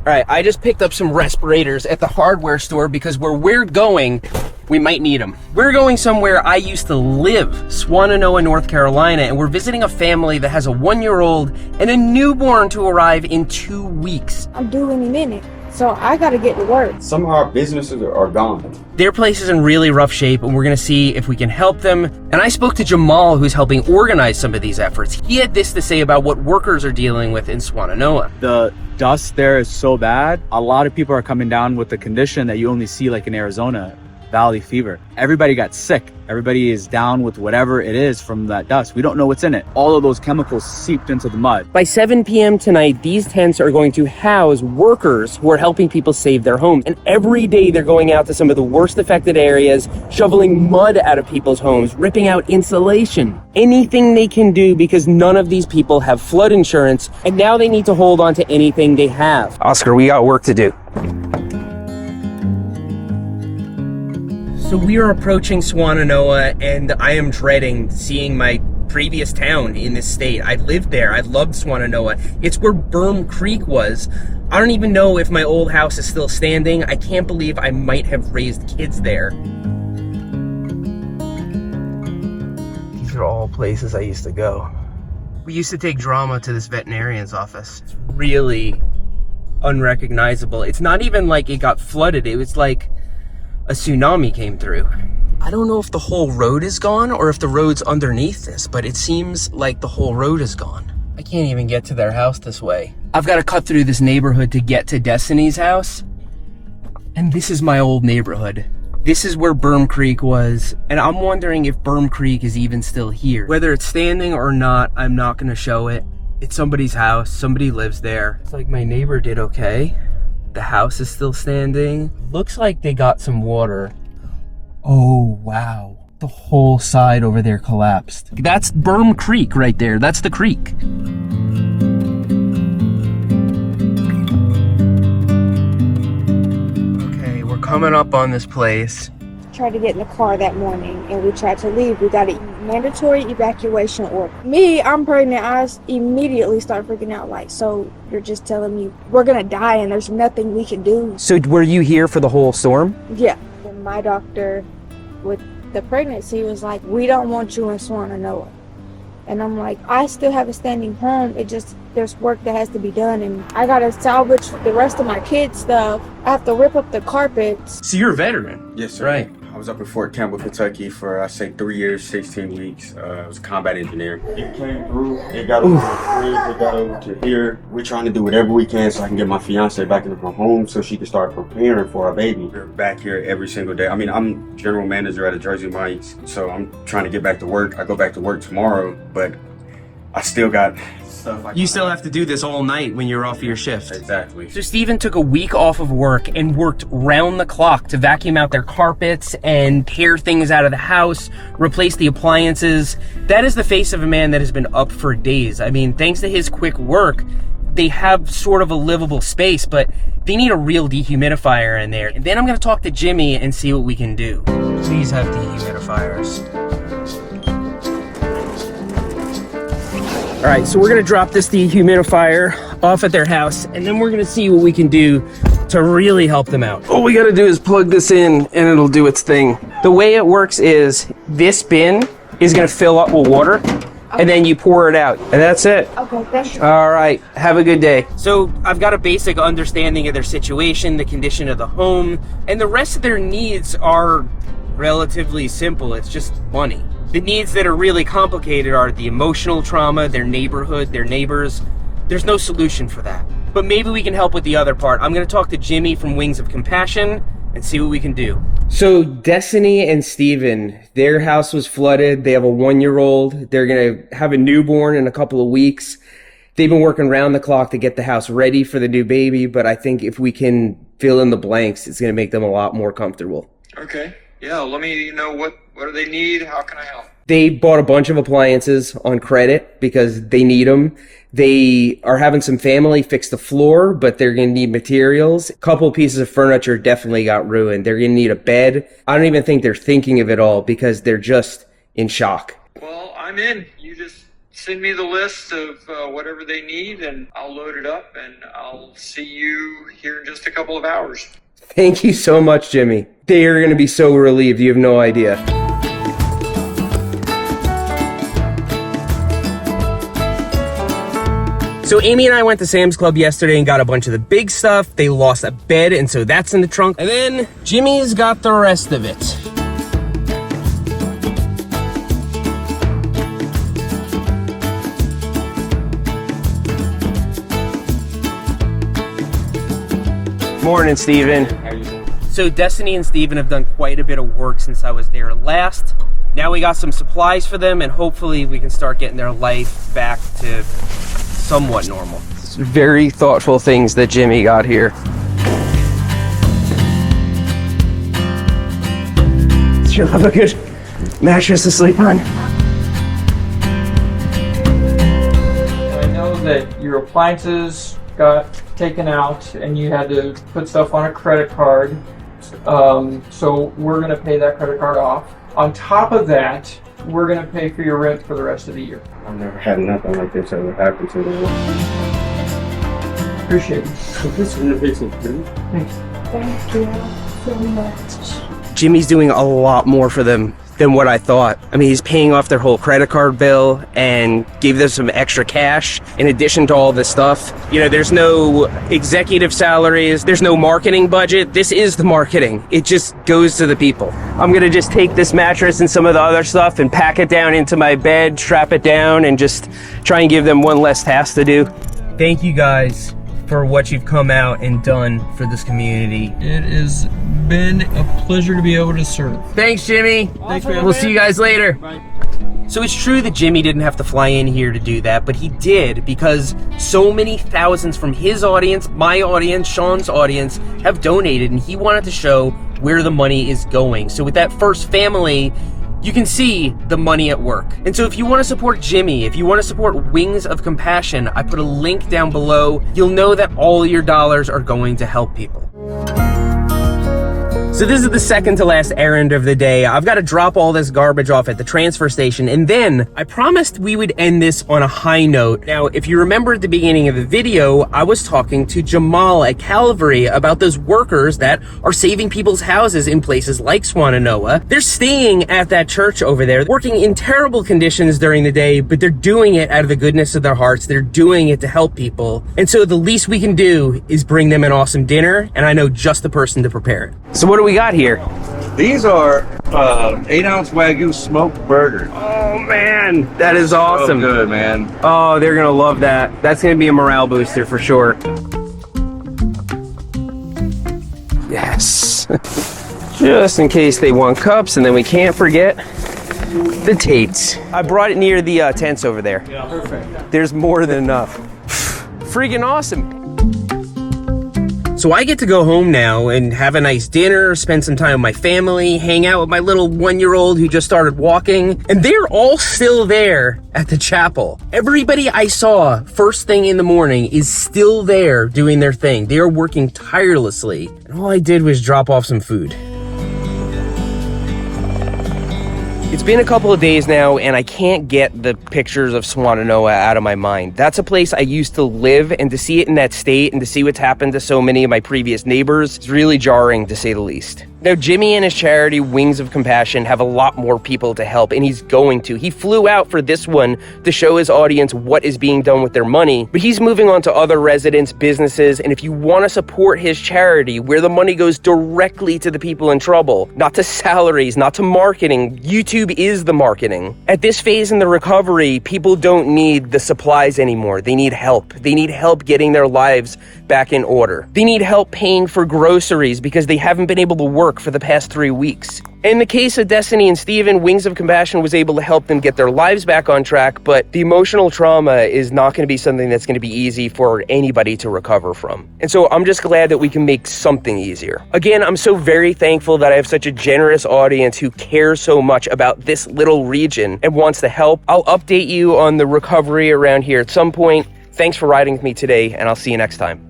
All right, I just picked up some respirators at the hardware store because where we're going, we might need them. We're going somewhere I used to live, Swannanoa, North Carolina, and we're visiting a family that has a 1-year-old and a newborn to arrive in 2 weeks. I'm due any minute, so I gotta get to work. Some of our businesses are gone. Their place is in really rough shape, and we're gonna see if we can help them. And I spoke to Jamal, who's helping organize some of these efforts. He had this to say about what workers are dealing with in Swannanoa. The dust there is so bad. A lot of people are coming down with the condition that you only see like in Arizona, valley fever. Everybody got sick. Everybody is down with whatever it is from that dust. We don't know what's in it. All of those chemicals seeped into the mud. By 7 p.m. tonight, these tents are going to house workers who are helping people save their homes. And every day they're going out to some of the worst affected areas, shoveling mud out of people's homes, ripping out insulation. Anything they can do because none of these people have flood insurance, and now they need to hold on to anything they have. Oscar, we got work to do. So we are approaching Swannanoa, and I am dreading seeing my previous town in this state. I lived there. I loved Swannanoa. It's where Berm Creek was. I don't even know if my old house is still standing. I can't believe I might have raised kids there. These are all places I used to go. We used to take drama to this veterinarian's office. It's really unrecognizable. It's not even like it got flooded. It was like a tsunami came through. I don't know if the whole road is gone or if the road's underneath this, but it seems like the whole road is gone. I can't even get to their house this way. I've got to cut through this neighborhood to get to Destiny's house. And this is my old neighborhood. This is where Berm Creek was, and I'm wondering if Berm Creek is even still here. Whether it's standing or not, I'm not gonna show it. It's somebody's house, somebody lives there. It's like my neighbor did okay. The house is still standing. Looks like they got some water. Oh, wow. The whole side over there collapsed. That's Berm Creek right there. That's the creek. Okay, we're coming up on this place. Tried to get in the car that morning and we tried to leave. We got a mandatory evacuation order. Me, I'm pregnant. I immediately start freaking out like, so you're just telling me we're gonna die and there's nothing we can do? So were you here for the whole storm? Yeah. And my doctor with the pregnancy was like, we don't want you in Swannanoa. And I'm like, I still have a standing home. It just, there's work that has to be done. And I gotta salvage the rest of my kids' stuff. I have to rip up the carpets. So you're a veteran? Yes, sir. Right. I was up in Fort Campbell, Kentucky for, I say, 3 years, 16 weeks. I was a combat engineer. It came through, it got over to the fridge, it got over to here. We're trying to do whatever we can so I can get my fiance back into her home so she can start preparing for our baby. We're back here every single day. I mean, I'm general manager at a Jersey Mike's, so I'm trying to get back to work. I go back to work tomorrow, but I still got stuff. You still have to do this all night when you're off of your shift. Exactly. So Steven took a week off of work and worked round the clock to vacuum out their carpets and tear things out of the house, replace the appliances. That is the face of a man that has been up for days. I mean, thanks to his quick work, they have sort of a livable space, but they need a real dehumidifier in there. And then I'm gonna talk to Jimmy and see what we can do. Please have dehumidifiers. All right, so we're gonna drop this dehumidifier off at their house, and then we're gonna see what we can do to really help them out. All we gotta do is plug this in, and it'll do its thing. The way it works is this bin is gonna fill up with water, and then you pour it out, and that's it. Okay, thank you. All right, have a good day. So I've got a basic understanding of their situation, the condition of the home, and the rest of their needs are relatively simple. It's just money. The needs that are really complicated are the emotional trauma, their neighborhood, their neighbors. There's no solution for that. But maybe we can help with the other part. I'm gonna talk to Jimmy from Wings of Compassion and see what we can do. So Destiny and Steven, their house was flooded. They have a 1-year-old. They're gonna have a newborn in a couple of weeks. They've been working round the clock to get the house ready for the new baby, but I think if we can fill in the blanks, it's gonna make them a lot more comfortable. Okay. Yeah, let me know what do they need? How can I help? They bought a bunch of appliances on credit because they need them. They are having some family fix the floor, but they're going to need materials. A couple of pieces of furniture definitely got ruined. They're going to need a bed. I don't even think they're thinking of it all because they're just in shock. Well, I'm in. You just send me the list of whatever they need, and I'll load it up, and I'll see you here in just a couple of hours. Thank you so much, Jimmy. They are going to be so relieved. You have no idea. So Amy and I went to Sam's Club yesterday and got a bunch of the big stuff. They lost a bed, and so that's in the trunk. And then Jimmy's got the rest of it. Morning, Steven. How you doing? So Destiny and Steven have done quite a bit of work since I was there last. Now we got some supplies for them, and hopefully we can start getting their life back to somewhat normal. It's very thoughtful things that Jimmy got here. Does you have a good mattress to sleep on? I know that your appliances got taken out and you had to put stuff on a credit card. So we're going to pay that credit card off. On top of that, we're going to pay for your rent for the rest of the year. I've never had nothing like this ever happen to me. Appreciate it. This is amazing. Thanks. Thank you so much. Jimmy's doing a lot more for them than what I thought. I mean, he's paying off their whole credit card bill and gave them some extra cash in addition to all this stuff. You know, there's no executive salaries, there's no marketing budget. This is the marketing. It just goes to the people. I'm gonna just take this mattress and some of the other stuff and pack it down into my bed, strap it down, and just try and give them one less task to do. Thank you guys for what you've come out and done for this community. It has been a pleasure to be able to serve. Thanks, Jimmy. Thanks, man. We'll see you guys later. So it's true that Jimmy didn't have to fly in here to do that, but he did because so many thousands from his audience, my audience, Sean's audience have donated, and he wanted to show where the money is going. So with that first family, you can see the money at work. And so if you want to support Jimmy, if you want to support Wings of Compassion, I put a link down below. You'll know that all your dollars are going to help people. So this is the second to last errand of the day. I've got to drop all this garbage off at the transfer station, and then I promised we would end this on a high note. Now, if you remember at the beginning of the video, I was talking to Jamal at Calvary about those workers that are saving people's houses in places like Swannanoa. They're staying at that church over there, working in terrible conditions during the day, but they're doing it out of the goodness of their hearts. They're doing it to help people. And so the least we can do is bring them an awesome dinner, and I know just the person to prepare it. So what do we got here? These are 8-ounce Wagyu smoked burgers. Oh man, that is awesome. So good, man. Oh, they're gonna love that. That's gonna be a morale booster for sure. Yes. Just in case they want cups, and then we can't forget the Tates. I brought it near the tents over there. Yeah, perfect. There's more than enough. Freaking awesome. So I get to go home now and have a nice dinner, spend some time with my family, hang out with my little 1-year-old who just started walking, and they're all still there at the chapel. Everybody I saw first thing in the morning is still there doing their thing. They are working tirelessly, and all I did was drop off some food. It's been a couple of days now, and I can't get the pictures of Swannanoa out of my mind. That's a place I used to live, and to see it in that state and to see what's happened to so many of my previous neighbors is really jarring, to say the least. Now, Jimmy and his charity, Wings of Compassion, have a lot more people to help, and he's going to. He flew out for this one to show his audience what is being done with their money, but he's moving on to other residents, businesses, and if you want to support his charity, where the money goes directly to the people in trouble, not to salaries, not to marketing, YouTube is the marketing. At this phase in the recovery, people don't need the supplies anymore. They need help. They need help getting their lives back in order. They need help paying for groceries because they haven't been able to work for the past 3 weeks. In the case of Destiny and Steven, Wings of Compassion was able to help them get their lives back on track, but the emotional trauma is not going to be something that's going to be easy for anybody to recover from. And so I'm just glad that we can make something easier. Again, I'm so very thankful that I have such a generous audience who cares so much about this little region and wants to help. I'll update you on the recovery around here at some point. Thanks for riding with me today, and I'll see you next time.